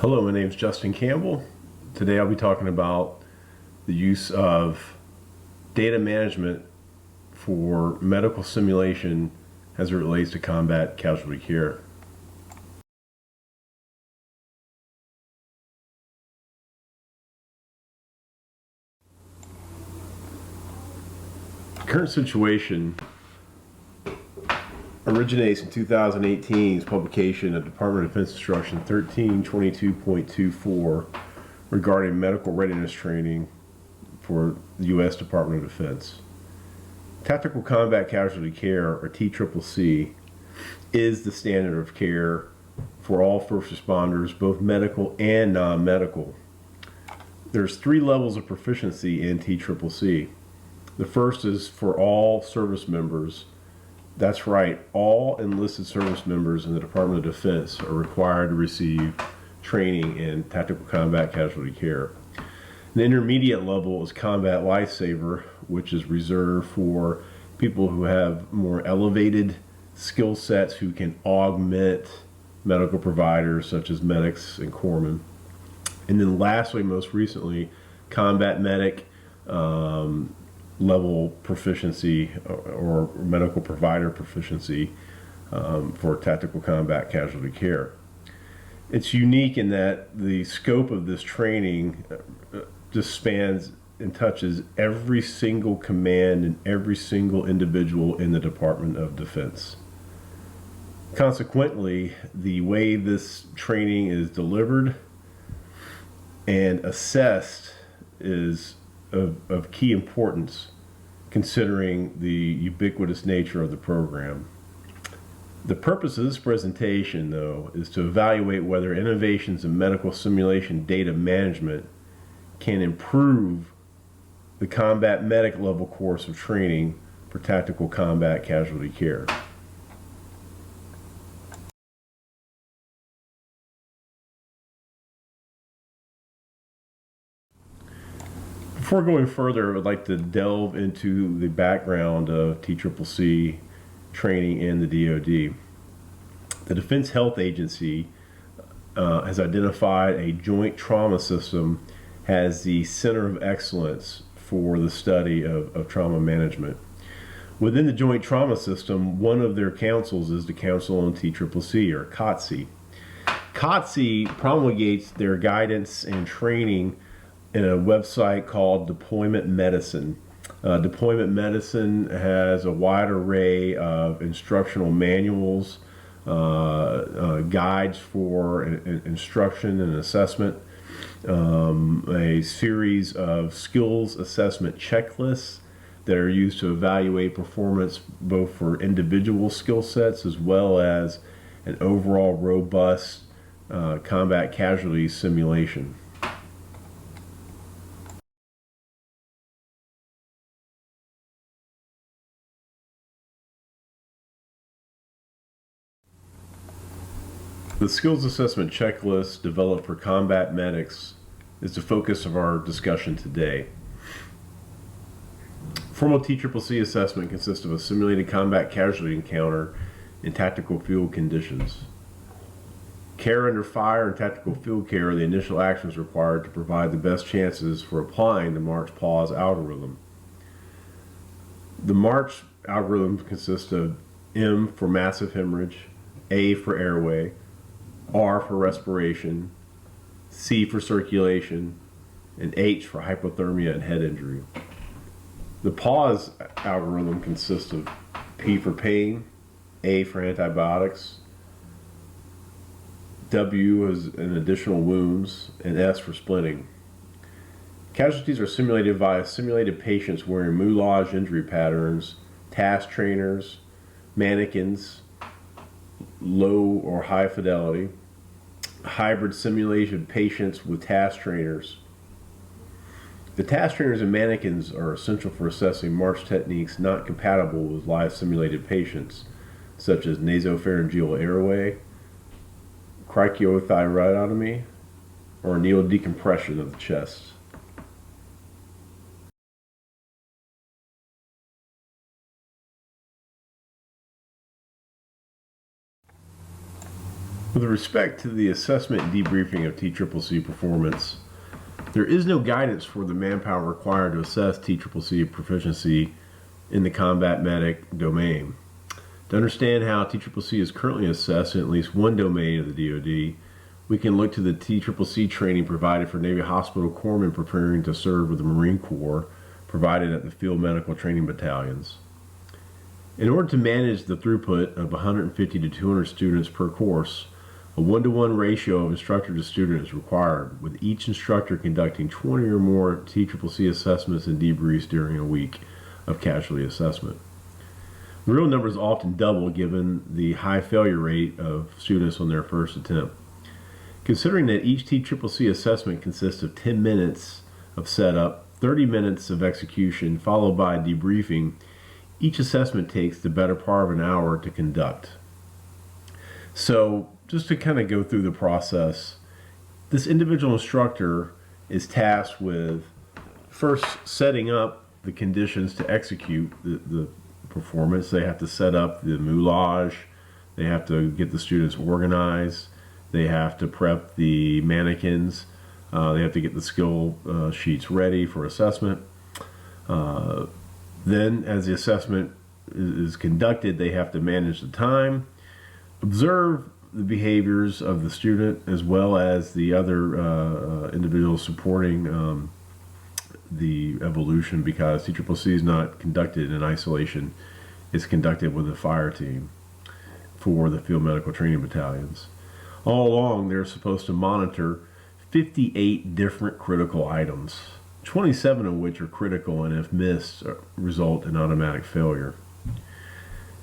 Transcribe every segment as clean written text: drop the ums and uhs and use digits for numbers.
Hello, my name is Justin Campbell. Today I'll be talking about the use of data management for medical simulation as it relates to combat casualty care. The current situation originates in 2018's publication of Department of Defense Instruction 1322.24 regarding medical readiness training for the U.S. Department of Defense. Tactical Combat Casualty Care, or TCCC, is the standard of care for all first responders, both medical and non-medical. There's 3 levels of proficiency in TCCC. The first is for all service members. That's right, all enlisted service members in the Department of Defense are required to receive training in tactical combat casualty care. The intermediate level is combat lifesaver, which is reserved for people who have more elevated skill sets who can augment medical providers such as medics and corpsmen. And then lastly, most recently, combat medic level proficiency or medical provider proficiency for tactical combat casualty care. It's unique in that the scope of this training just spans and touches every single command and every single individual in the Department of Defense. Consequently, the way this training is delivered and assessed is of key importance, considering the ubiquitous nature of the program. The purpose of this presentation, though, is to evaluate whether innovations in medical simulation data management can improve the combat medic level course of training for tactical combat casualty care. Before going further, I would like to delve into the background of TCCC training in the DoD. The Defense Health Agency has identified a joint trauma system as the center of excellence for the study of trauma management. Within the joint trauma system, one of their councils is the Council on TCCC, or COTC. COTC promulgates their guidance and training in a website called Deployment Medicine. Deployment Medicine has a wide array of instructional manuals, guides for instruction and assessment, a series of skills assessment checklists that are used to evaluate performance both for individual skill sets as well as an overall robust combat casualty simulation. The skills assessment checklist developed for combat medics is the focus of our discussion today. Formal TCCC assessment consists of a simulated combat casualty encounter in tactical field conditions. Care under fire and tactical field care are the initial actions required to provide the best chances for applying the March-Pause algorithm. The March algorithm consists of M for massive hemorrhage, A for airway, R for respiration, C for circulation, and H for hypothermia and head injury. The pause algorithm consists of P for pain, A for antibiotics, W is an additional wounds, and S for splinting. Casualties are simulated via simulated patients wearing moulage injury patterns, task trainers, mannequins, low or high fidelity, hybrid simulation patients with task trainers. The task trainers and mannequins are essential for assessing march techniques not compatible with live simulated patients, such as nasopharyngeal airway, cricothyroidotomy, or needecompression of the chest. With respect to the assessment and debriefing of TCCC performance, there is no guidance for the manpower required to assess TCCC proficiency in the combat medic domain. To understand how TCCC is currently assessed in at least one domain of the DoD, we can look to the TCCC training provided for Navy hospital corpsmen preparing to serve with the Marine Corps, provided at the field medical training battalions. In order to manage the throughput of 150 to 200 students per course, a 1-to-1 ratio of instructor to student is required, with each instructor conducting 20 or more TCCC assessments and debriefs during a week of casualty assessment. The real numbers often double given the high failure rate of students on their first attempt. Considering that each TCCC assessment consists of 10 minutes of setup, 30 minutes of execution, followed by debriefing, each assessment takes the better part of an hour to conduct. So, just to kind of go through the process, this individual instructor is tasked with first setting up the conditions to execute the performance. They have to set up the moulage, they have to get the students organized, they have to prep the mannequins, they have to get the skill sheets ready for assessment. Then, as the assessment is conducted, they have to manage the time, observe the behaviors of the student as well as the other individuals supporting the evolution, because TCCC is not conducted in isolation. It's conducted with a fire team for the field medical training battalions. All along, they're supposed to monitor 58 different critical items, 27 of which are critical and if missed result in automatic failure.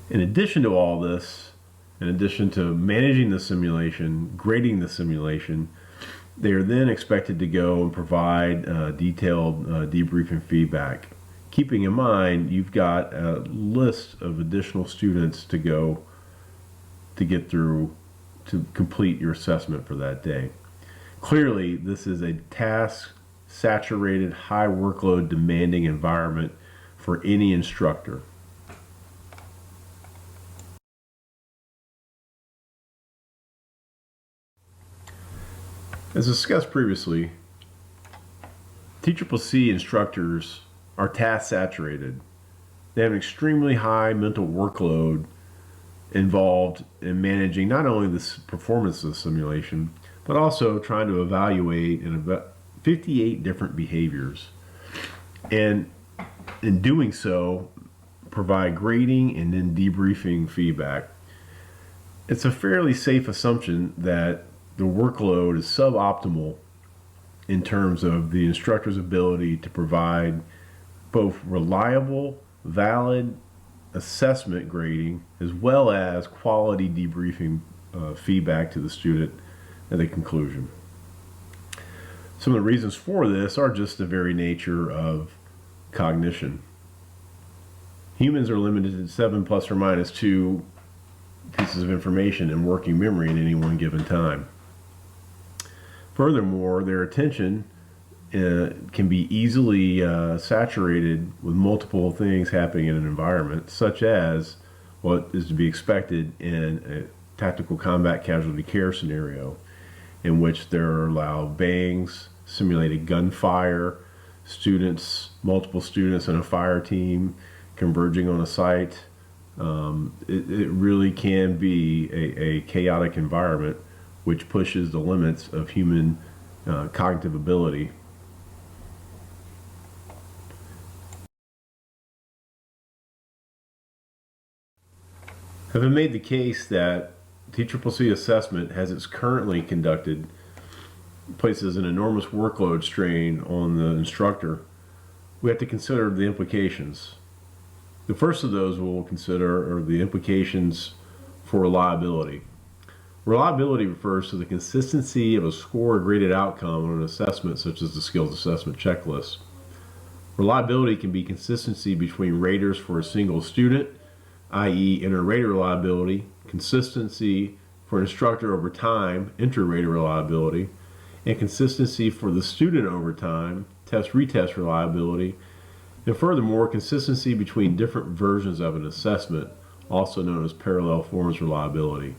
In addition to all this, in addition to managing the simulation, grading the simulation, they are then expected to go and provide detailed debriefing feedback. Keeping in mind, you've got a list of additional students to go to get through to complete your assessment for that day. Clearly, this is a task-saturated, high workload, demanding environment for any instructor. As discussed previously, TCCC instructors are task saturated. They have an extremely high mental workload involved in managing not only the performance of the simulation, but also trying to evaluate 58 different behaviors. And in doing so, provide grading and then debriefing feedback. It's a fairly safe assumption that the workload is suboptimal in terms of the instructor's ability to provide both reliable, valid assessment grading as well as quality debriefing feedback to the student at the conclusion. Some of the reasons for this are just the very nature of cognition. Humans are limited to 7 plus or minus 2 pieces of information in working memory at any one given time. Furthermore, their attention can be easily saturated with multiple things happening in an environment, such as what is to be expected in a tactical combat casualty care scenario, in which there are loud bangs, simulated gunfire, multiple students in a fire team converging on a site. It really can be a chaotic environment which pushes the limits of human cognitive ability. Having made the case that TCCC assessment, as it's currently conducted, places an enormous workload strain on the instructor, we have to consider the implications. The first of those we'll consider are the implications for reliability. Reliability refers to the consistency of a score or graded outcome on an assessment such as the skills assessment checklist. Reliability can be consistency between raters for a single student, i.e. inter-rater reliability, consistency for an instructor over time, inter-rater reliability, and consistency for the student over time, test-retest reliability, and furthermore, consistency between different versions of an assessment, also known as parallel forms reliability.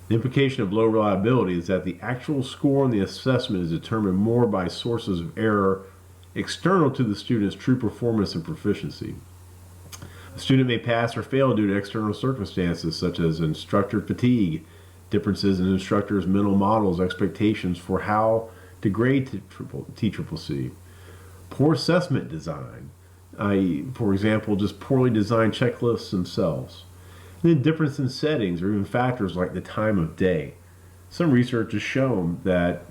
The implication of low reliability is that the actual score on the assessment is determined more by sources of error external to the student's true performance and proficiency. A student may pass or fail due to external circumstances such as instructor fatigue, differences in instructors' mental models, expectations for how to grade TCCC, poor assessment design, i.e., for example, just poorly designed checklists themselves. And then difference in settings or even factors like the time of day. Some research has shown that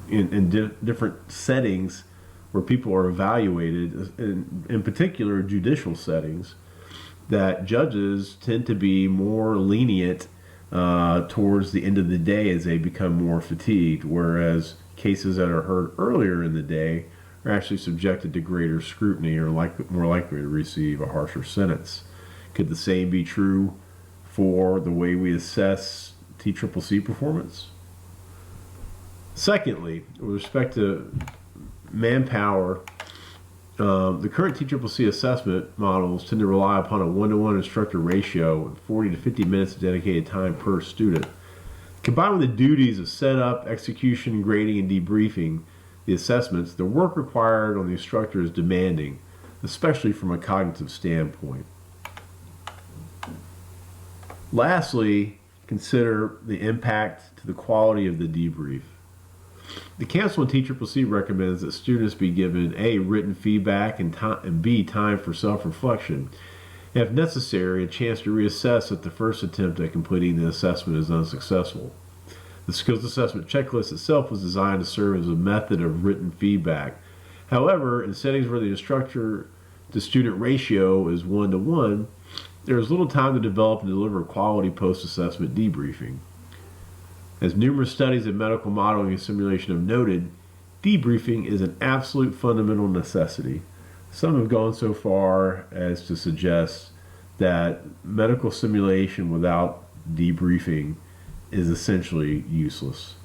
in different settings where people are evaluated, in particular judicial settings, that judges tend to be more lenient towards the end of the day as they become more fatigued, whereas cases that are heard earlier in the day are actually subjected to greater scrutiny or more likely to receive a harsher sentence. Could the same be true for the way we assess TCCC performance? Secondly, with respect to manpower, the current TCCC assessment models tend to rely upon a 1-to-1 instructor ratio and 40 to 50 minutes of dedicated time per student. Combined with the duties of setup, execution, grading, and debriefing the assessments, the work required on the instructor is demanding, especially from a cognitive standpoint. Lastly, consider the impact to the quality of the debrief. The Council on TCCC recommends that students be given A, written feedback, and B, time for self-reflection, and if necessary, a chance to reassess if the first attempt at completing the assessment is unsuccessful. The skills assessment checklist itself was designed to serve as a method of written feedback. However, in settings where the instructor to student ratio is 1-to-1, there is little time to develop and deliver quality post-assessment debriefing. As numerous studies in medical modeling and simulation have noted, debriefing is an absolute fundamental necessity. Some have gone so far as to suggest that medical simulation without debriefing is essentially useless.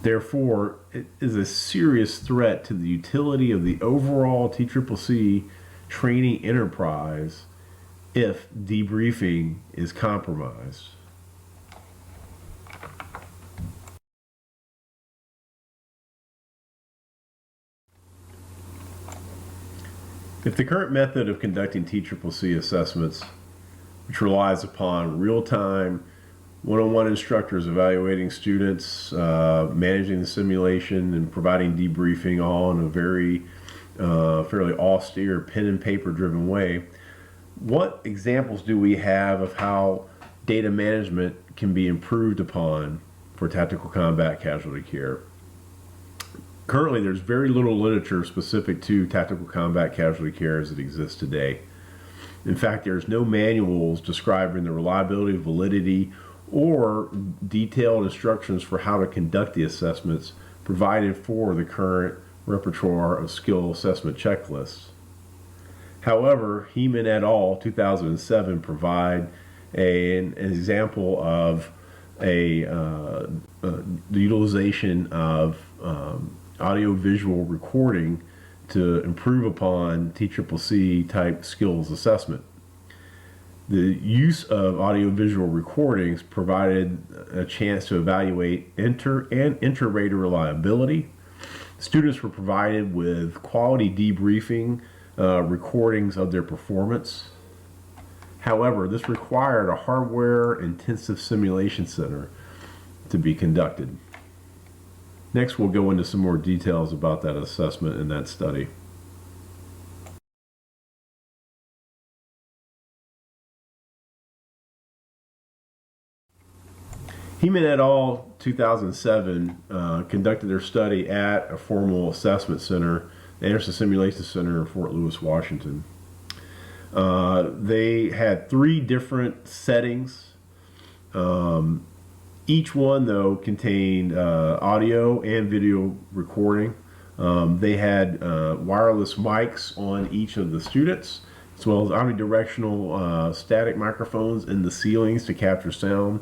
Therefore, it is a serious threat to the utility of the overall TCCC training enterprise if debriefing is compromised. If the current method of conducting TCCC assessments, which relies upon real-time, one-on-one instructors evaluating students, managing the simulation, and providing debriefing all in a very fairly austere, pen and paper driven way, what examples do we have of how data management can be improved upon for tactical combat casualty care? Currently, there's very little literature specific to tactical combat casualty care as it exists today. In fact, there's no manuals describing the reliability, validity, or detailed instructions for how to conduct the assessments provided for the current repertoire of skill assessment checklists. However, Heeman et al. 2007 provide an example of the utilization of audio-visual recording to improve upon TCCC type skills assessment. The use of audio-visual recordings provided a chance to evaluate inter and inter-rater reliability. Students were provided with quality debriefing recordings of their performance. However, this required a hardware-intensive simulation center to be conducted. Next, we'll go into some more details about that assessment and that study. Heeman et al. 2007 conducted their study at a formal assessment center, the Anderson Simulation Center in Fort Lewis, Washington. They had 3 different settings. Each one, though, contained audio and video recording. They had wireless mics on each of the students, as well as omnidirectional static microphones in the ceilings to capture sound.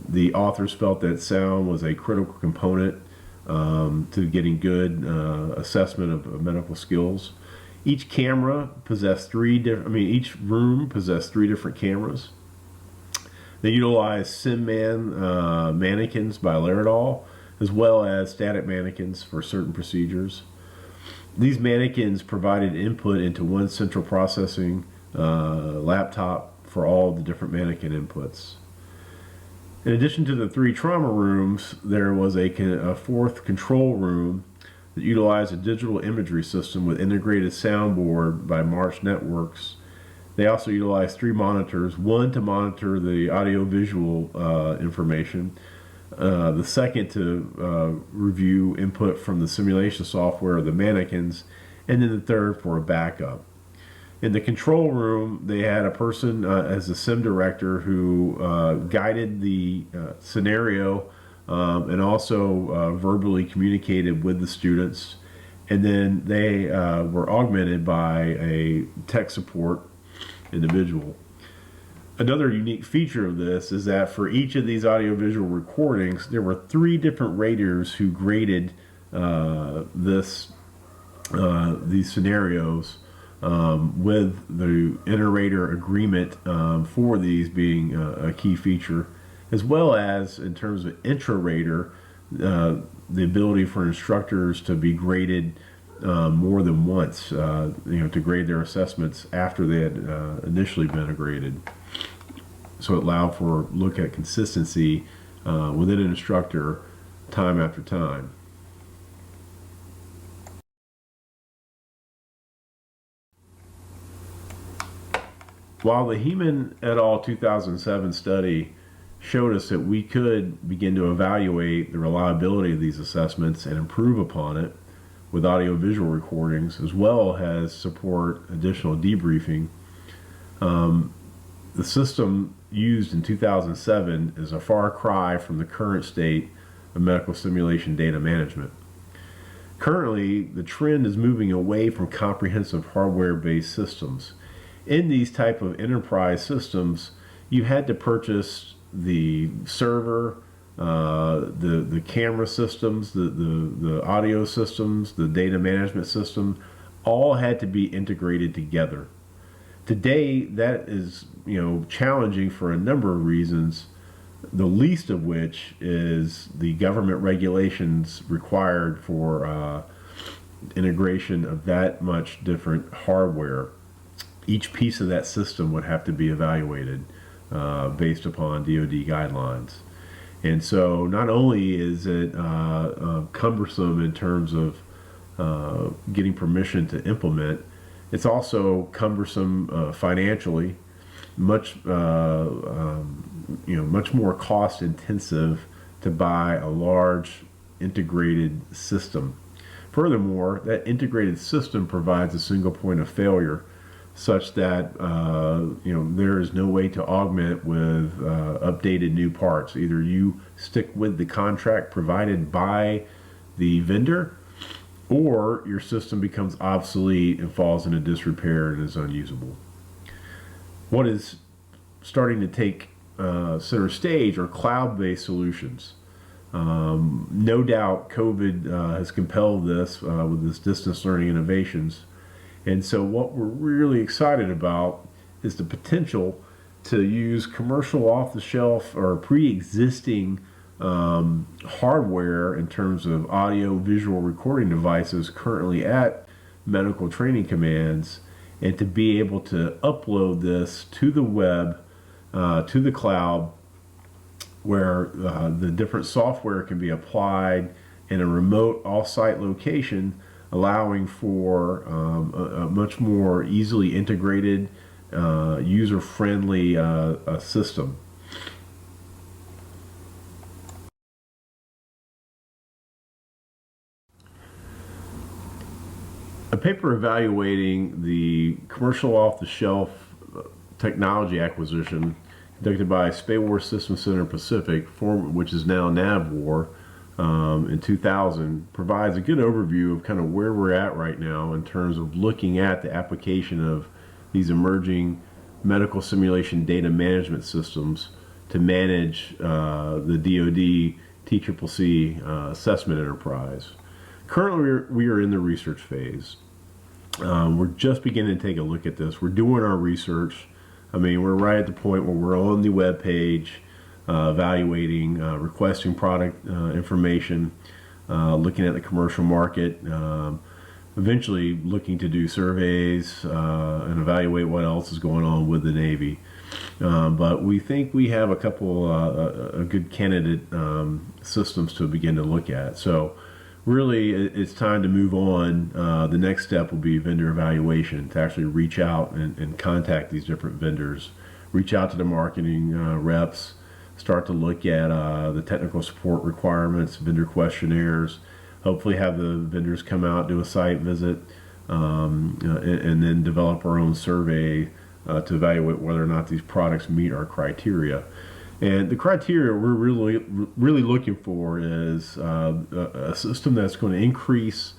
The authors felt that sound was a critical component to getting good assessment of medical skills. Each camera possessed each room possessed 3 different cameras. They utilized SimMan mannequins by Laerdal, as well as static mannequins for certain procedures. These mannequins provided input into one central processing laptop for all the different mannequin inputs. In addition to the 3 trauma rooms, there was a 4th control room that utilized a digital imagery system with integrated soundboard by March Networks. They also utilized 3 monitors, one to monitor the audio-visual information, the second to review input from the simulation software of the mannequins, and then the third for a backup. In the control room, they had a person as a sim director who guided the scenario and also verbally communicated with the students. And then they were augmented by a tech support individual. Another unique feature of this is that for each of these audiovisual recordings, there were 3 different raters who graded these scenarios, with the inter-rater agreement for these being a key feature, as well as in terms of intra-rater, the ability for instructors to be graded more than once, to grade their assessments after they had initially been graded. So it allowed for look at consistency within an instructor time after time. While the Heeman et al. 2007 study showed us that we could begin to evaluate the reliability of these assessments and improve upon it with audio-visual recordings, as well as support additional debriefing, the system used in 2007 is a far cry from the current state of medical simulation data management. Currently, the trend is moving away from comprehensive hardware-based systems. In these type of enterprise systems, you had to purchase the server, the camera systems, the audio systems, the data management system, all had to be integrated together. Today, that is challenging for a number of reasons, the least of which is the government regulations required for integration of that much different hardware. Each piece of that system would have to be evaluated based upon DoD guidelines. And so not only is it cumbersome in terms of getting permission to implement, it's also cumbersome financially, much more cost intensive to buy a large integrated system. Furthermore, that integrated system provides a single point of failure, such that there is no way to augment with updated new parts. Either you stick with the contract provided by the vendor, or your system becomes obsolete and falls into disrepair and is unusable. What is starting to take center stage are cloud-based solutions. No doubt COVID has compelled this with this distance learning innovations. And so what we're really excited about is the potential to use commercial off-the-shelf or pre-existing hardware in terms of audio-visual recording devices currently at medical training commands, and to be able to upload this to the web, to the cloud, where the different software can be applied in a remote off-site location, allowing for a much more easily integrated, user-friendly system. A paper evaluating the commercial off-the-shelf technology acquisition conducted by Spaywar System Center Pacific, which is now NavWar, in 2000, provides a good overview of kind of where we're at right now in terms of looking at the application of these emerging medical simulation data management systems to manage the DoD TCCC assessment enterprise. Currently, we are in the research phase. We're just beginning to take a look at this. We're doing our research. I mean, we're right at the point where we're on the web page, evaluating, requesting product information, looking at the commercial market, eventually looking to do surveys and evaluate what else is going on with the Navy. But we think we have a couple a good candidate systems to begin to look at. So really it's time to move on. The next step will be vendor evaluation, to actually reach out and contact these different vendors, reach out to the marketing reps, start to look at the technical support requirements, vendor questionnaires, hopefully have the vendors come out, do a site visit, and then develop our own survey to evaluate whether or not these products meet our criteria. And the criteria we're really looking for is a system that's going to increase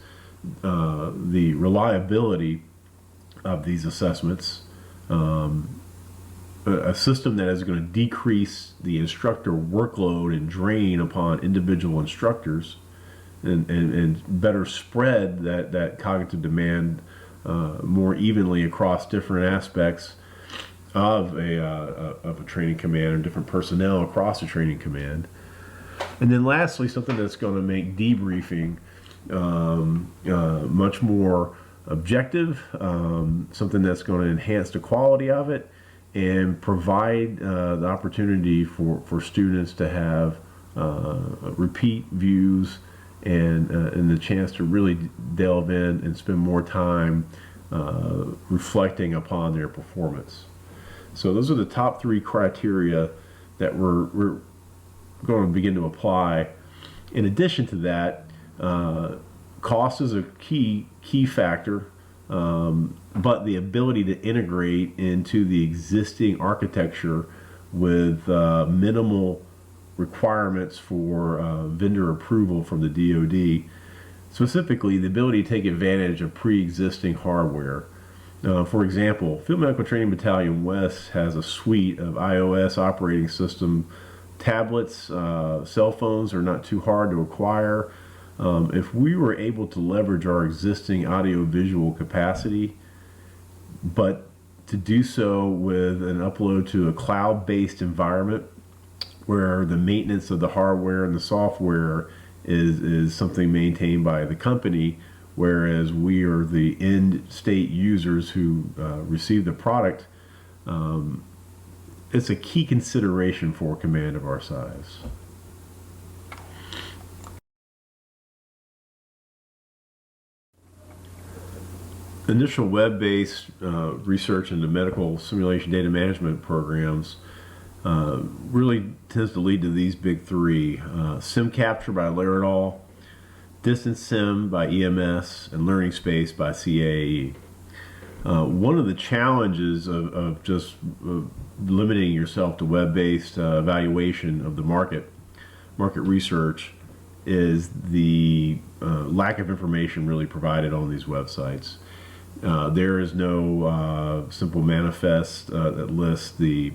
the reliability of these assessments, a system that is going to decrease the instructor workload and drain upon individual instructors, and better spread that cognitive demand more evenly across different aspects of a training command, or different personnel across a training command. And then lastly, something that's going to make debriefing much more objective, something that's going to enhance the quality of it and provide the opportunity for students to have repeat views and the chance to really delve in and spend more time reflecting upon their performance. So those are the top 3 criteria that we're going to begin to apply. In addition to that, cost is a key factor, but the ability to integrate into the existing architecture with minimal requirements for vendor approval from the DoD, specifically the ability to take advantage of pre-existing hardware. For example, Field Medical Training Battalion West has a suite of iOS operating system tablets. Cell phones are not too hard to acquire. If we were able to leverage our existing audio-visual capacity, but to do so with an upload to a cloud-based environment where the maintenance of the hardware and the software is something maintained by the company, whereas we are the end state users who receive the product, it's a key consideration for a command of our size. Initial web-based research into medical simulation data management programs really tends to lead to these big 3. Sim Capture by Laerdal, Distance Sim by EMS, and Learning Space by CAE. One of the challenges of just limiting yourself to web-based evaluation of the market research is the lack of information really provided on these websites. There is no simple manifest that lists the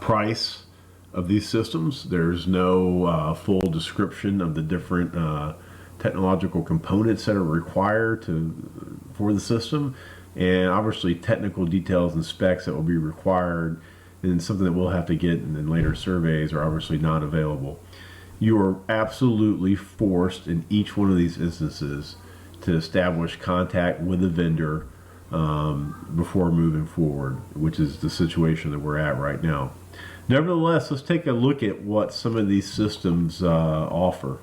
price of these systems. There's no full description of the different technological components that are required for the system, and obviously technical details and specs that will be required, and something that we'll have to get in later surveys, are obviously not available. You are absolutely forced in each one of these instances to establish contact with the vendor before moving forward, which is the situation that we're at right now. Nevertheless, let's take a look at what some of these systems offer.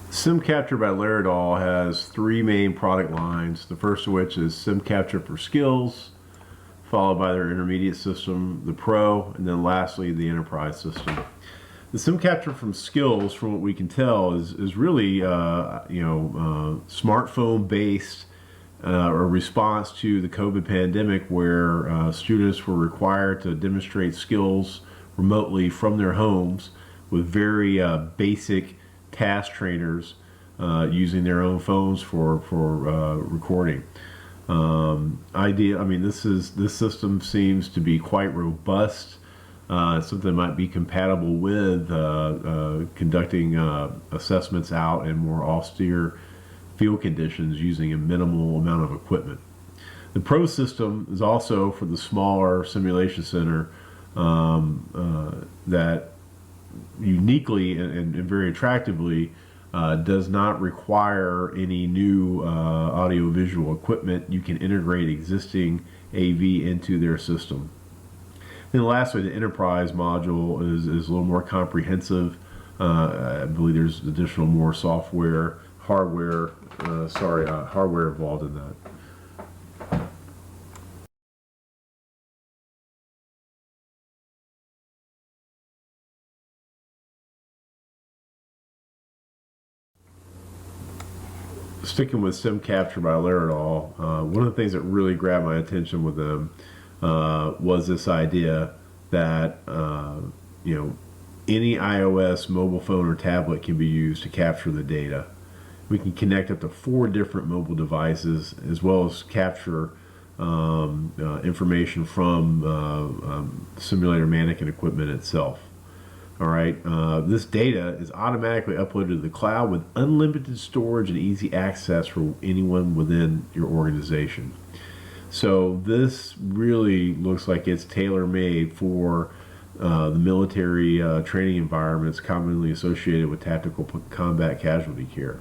Sim Capture by Laerdal has 3 main product lines, the first of which is Sim Capture for Skills, followed by their intermediate system, the Pro, and then lastly the Enterprise system. The Sim Capture from Skills, from what we can tell, is really smartphone based, a response to the COVID pandemic, where students were required to demonstrate skills remotely from their homes with very basic task trainers using their own phones for recording. This system seems to be quite robust. something that might be compatible with conducting assessments out in more austere field conditions using a minimal amount of equipment. The Pro system is also for the smaller simulation center that uniquely and very attractively does not require any new audio-visual equipment. You can integrate existing AV into their system. Then lastly, the Enterprise module is a little more comprehensive. I believe there's additional more hardware involved in that. Sticking with Sim Capture by Laerdal, one of the things that really grabbed my attention with them was this idea that any iOS mobile phone or tablet can be used to capture the data. We can connect up to 4 different mobile devices, as well as capture information from simulator mannequin equipment itself. All right, this data is automatically uploaded to the cloud with unlimited storage and easy access for anyone within your organization. So this really looks like it's tailor-made for the military training environments commonly associated with tactical combat casualty care.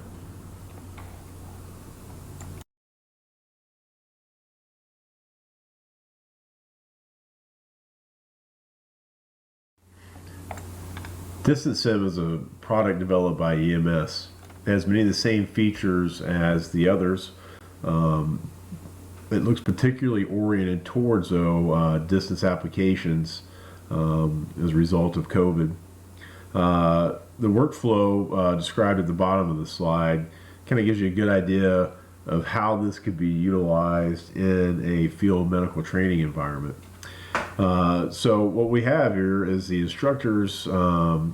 Distance Sim is a product developed by EMS. It has many of the same features as the others. It looks particularly oriented towards distance applications as a result of COVID. The workflow described at the bottom of the slide kind of gives you a good idea of how this could be utilized in a field medical training environment. So what we have here is the instructors, not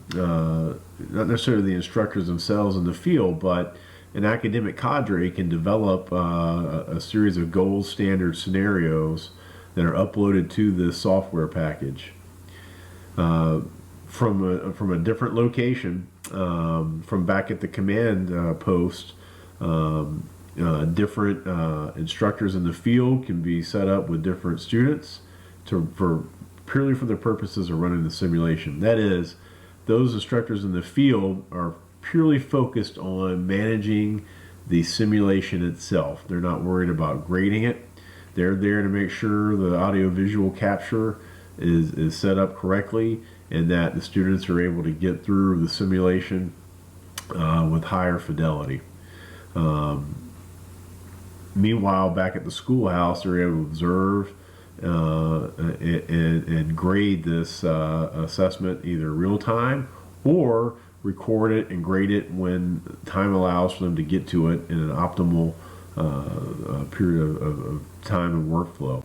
necessarily the instructors themselves in the field, but an academic cadre can develop a series of gold standard scenarios that are uploaded to this software package from a different location, from back at the command post. Different instructors in the field can be set up with different students purely for the purposes of running the simulation. That is, those instructors in the field are purely focused on managing the simulation itself. They're not worried about grading it. They're there to make sure the audio-visual capture is set up correctly and that the students are able to get through the simulation with higher fidelity. Meanwhile, back at the schoolhouse, they're able to observe and grade this assessment either real time or record it and grade it when time allows for them to get to it in an optimal period of time and workflow.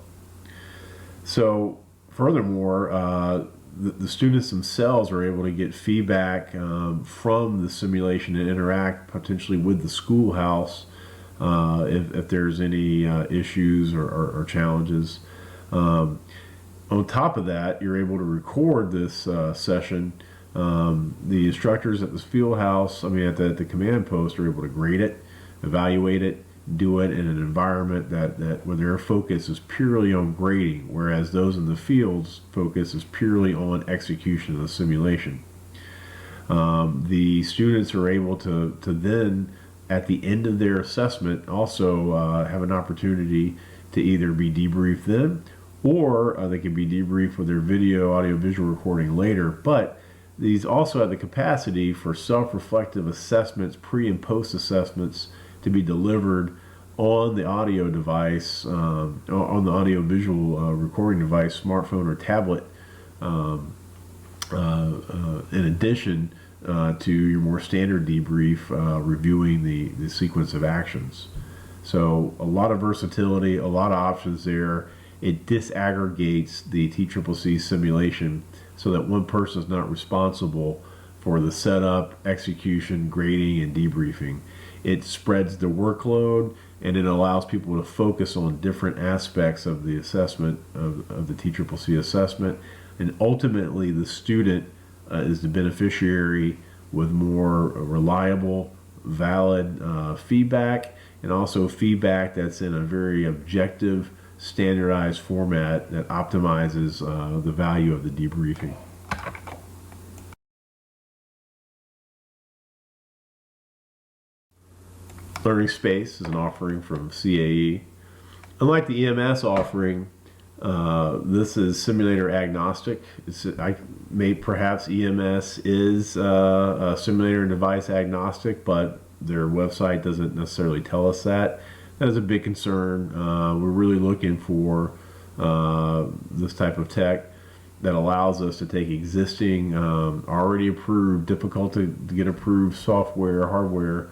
So furthermore, the students themselves are able to get feedback from the simulation and interact potentially with the schoolhouse if there's any issues or challenges. On top of that, you're able to record this session. The instructors at the field house, at the command post, are able to grade it, evaluate it, do it in an environment where their focus is purely on grading, whereas those in the field's focus is purely on execution of the simulation. The students are able to then, at the end of their assessment, also have an opportunity to either be debriefed then, or they can be debriefed with their audio-visual recording later. But these also have the capacity for self-reflective assessments, pre and post assessments, to be delivered on the audio device, on the audio-visual recording device, smartphone or tablet, in addition to your more standard debrief, reviewing the sequence of actions. So a lot of versatility, a lot of options there. It disaggregates the TCCC simulation so that one person is not responsible for the setup, execution, grading, and debriefing. It spreads the workload, and it allows people to focus on different aspects of the assessment, of the TCCC assessment, And ultimately, the student is the beneficiary with more reliable, valid feedback, and also feedback that's in a very objective, standardized format that optimizes the value of the debriefing. Learning Space is an offering from CAE. Unlike the EMS offering, this is simulator agnostic. Perhaps EMS is simulator and device agnostic, but their website doesn't necessarily tell us that. That is a big concern. We're really looking for this type of tech that allows us to take existing, already approved, difficult to get approved software, hardware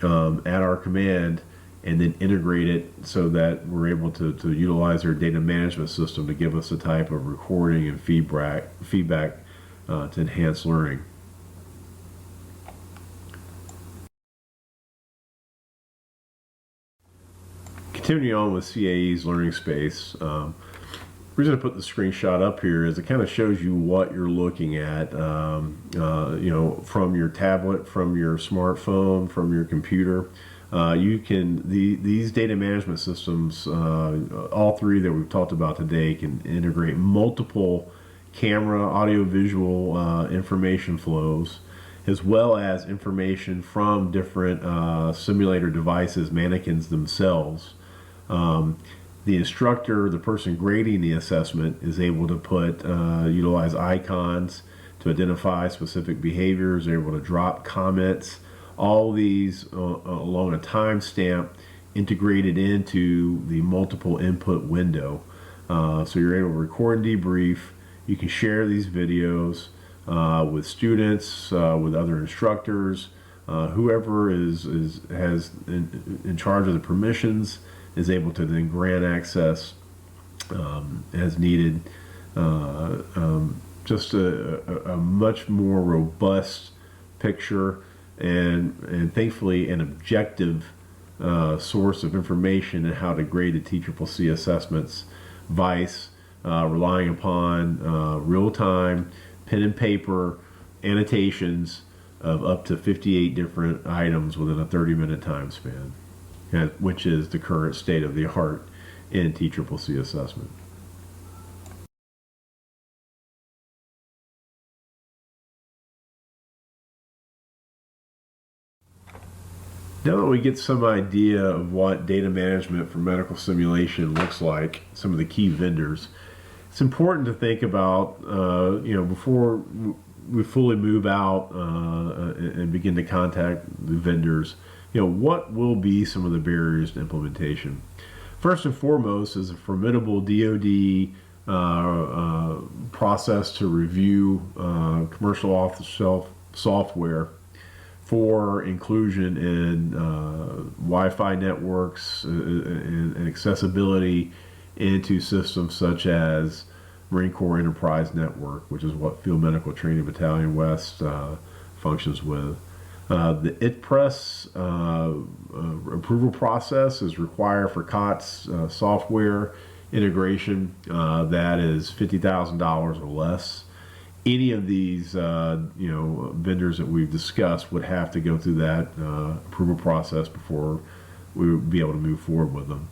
at our command, and then integrate it so that we're able to utilize their data management system to give us a type of recording and feedback to enhance learning. Continuing on with CAE's Learning Space, the reason I put the screenshot up here is it kind of shows you what you're looking at, from your tablet, from your smartphone, from your computer. These data management systems, all three that we've talked about today, can integrate multiple camera, audio-visual information flows, as well as information from different simulator devices, mannequins themselves. The instructor, the person grading the assessment, is able to utilize icons to identify specific behaviors. They're able to drop comments. All these along a timestamp integrated into the multiple input window. So you're able to record and debrief. You can share these videos with students, with other instructors, whoever is in charge of the permissions is able to then grant access as needed. Just a much more robust picture and thankfully an objective source of information on how to grade the TCCC assessments. VICE, relying upon real-time pen and paper annotations of up to 58 different items within a 30-minute time span, which is the current state of the art in TCCC assessment. Now that we get some idea of what data management for medical simulation looks like, some of the key vendors, it's important to think about, before we fully move out and begin to contact the vendors, what will be some of the barriers to implementation. First and foremost is a formidable DoD process to review commercial off-the-shelf software for inclusion in Wi-Fi networks and accessibility into systems such as Marine Corps Enterprise Network, which is what Field Medical Training Battalion West functions with. The ITPRESS approval process is required for COTS software integration that is $50,000 or less. Any of these vendors that we've discussed would have to go through that approval process before we would be able to move forward with them.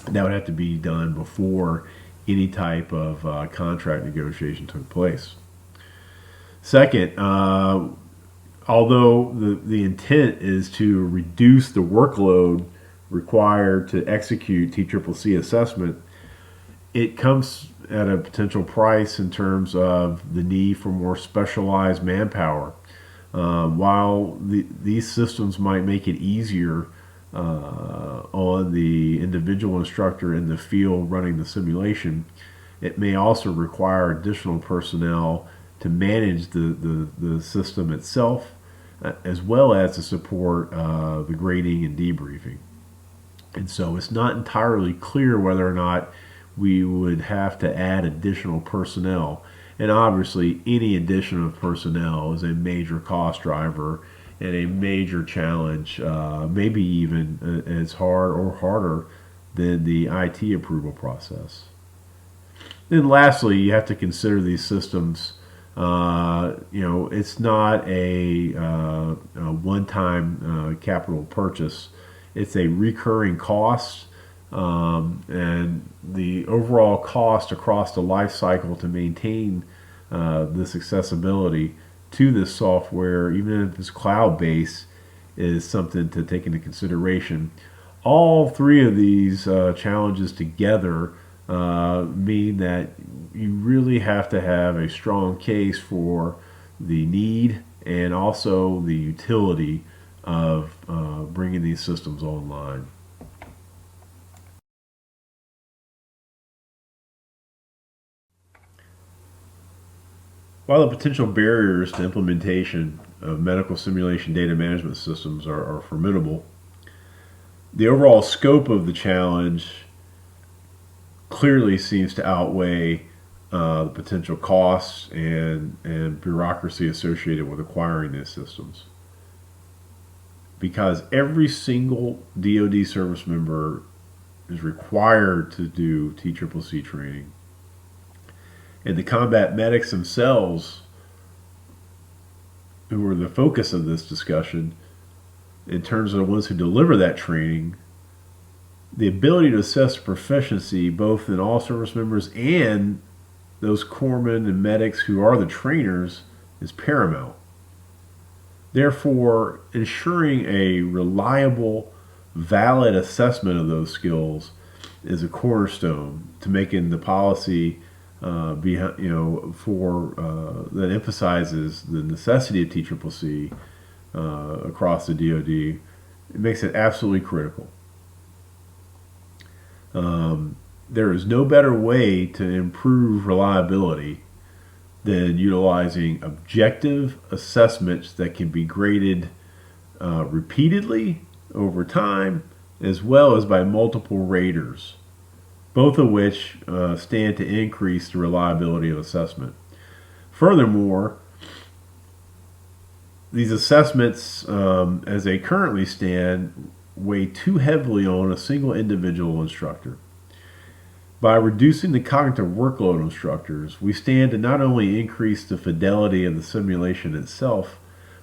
That would have to be done before any type of contract negotiation took place. Second, although the intent is to reduce the workload required to execute TCCC assessment, it comes at a potential price in terms of the need for more specialized manpower. While these systems might make it easier on the individual instructor in the field running the simulation, it may also require additional personnel to manage the system itself, as well as to support the grading and debriefing. And so it's not entirely clear whether or not we would have to add additional personnel. And obviously, any addition of personnel is a major cost driver and a major challenge, maybe even as hard or harder than the IT approval process. And lastly, you have to consider these systems. It's not a one-time capital purchase. It's a recurring cost, and the overall cost across the life cycle to maintain this accessibility to this software, even if it's cloud-based, is something to take into consideration. All three of these challenges together mean that you really have to have a strong case for the need and also the utility of bringing these systems online. While the potential barriers to implementation of medical simulation data management systems are formidable, the overall scope of the challenge clearly seems to outweigh the potential costs and bureaucracy associated with acquiring these systems. Because every single DoD service member is required to do TCCC training. And the combat medics themselves, who are the focus of this discussion, in terms of the ones who deliver that training, the ability to assess proficiency both in all service members and those corpsmen and medics who are the trainers is paramount. Therefore, ensuring a reliable, valid assessment of those skills is a cornerstone to making the policy that emphasizes the necessity of TCCC across the DoD. It makes it absolutely critical. There is no better way to improve reliability than utilizing objective assessments that can be graded repeatedly over time, as well as by multiple raters, both of which stand to increase the reliability of assessment. Furthermore, these assessments, as they currently stand, weigh too heavily on a single individual instructor. By reducing the cognitive workload of instructors, we stand to not only increase the fidelity of the simulation itself,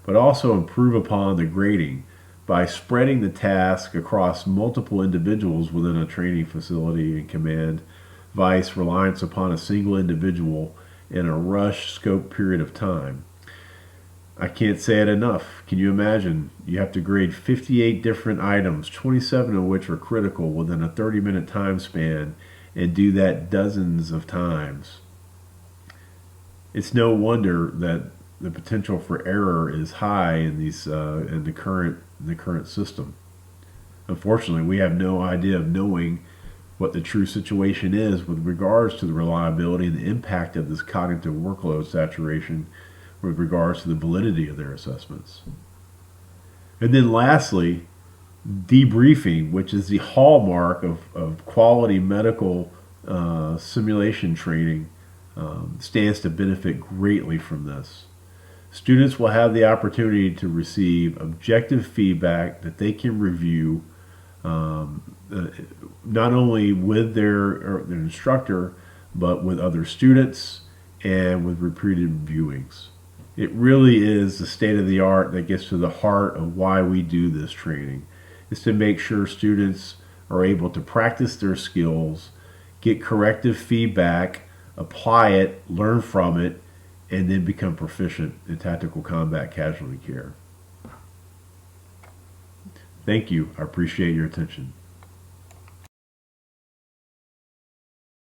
but also improve upon the grading by spreading the task across multiple individuals within a training facility and command, vice reliance upon a single individual in a rush scope period of time. I can't say it enough. Can you imagine? You have to grade 58 different items, 27 of which are critical within a 30-minute time span, and do that dozens of times. It's no wonder that the potential for error is high in the current system. Unfortunately, we have no idea of knowing what the true situation is with regards to the reliability and the impact of this cognitive workload saturation with regards to the validity of their assessments. And then lastly, debriefing, which is the hallmark of quality medical simulation training, stands to benefit greatly from this. Students will have the opportunity to receive objective feedback that they can review not only with their instructor, but with other students and with repeated viewings. It really is the state of the art that gets to the heart of why we do this training. It's to make sure students are able to practice their skills, get corrective feedback, apply it, learn from it, and then become proficient in tactical combat casualty care. Thank you. I appreciate your attention.